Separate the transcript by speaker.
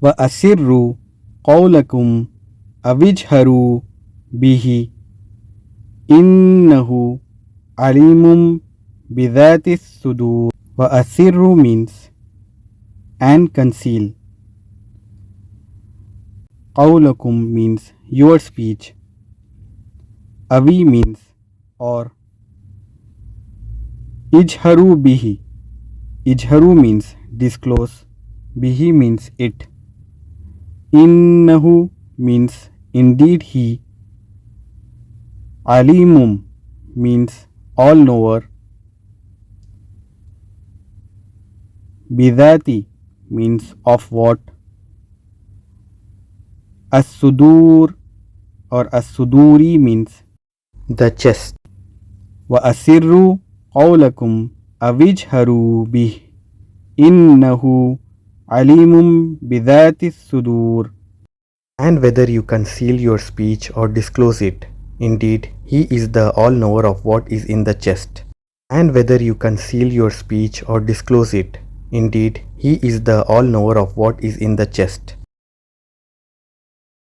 Speaker 1: Wa-asirroo Qawlakum Ijharoo Bihi Innahu Aleemun sudur. Wa-asirroo means and conceal. Qawlakum means your speech. Avi means or. Ijharoo Bihi. Ijharoo means disclose. Bihi means it. Innahu means indeed he. Aleemun means all knower. Bidhati means of what. As-sudur or as-suduri means the chest. Wa-asirroo Qawlakum Ijharoo Bihi Innahu Aleemun sudur. And whether you conceal your speech or disclose it, indeed, he is the all-knower of what is in the chest. And whether you conceal your speech or disclose it, indeed, he is the all-knower of what is in the chest.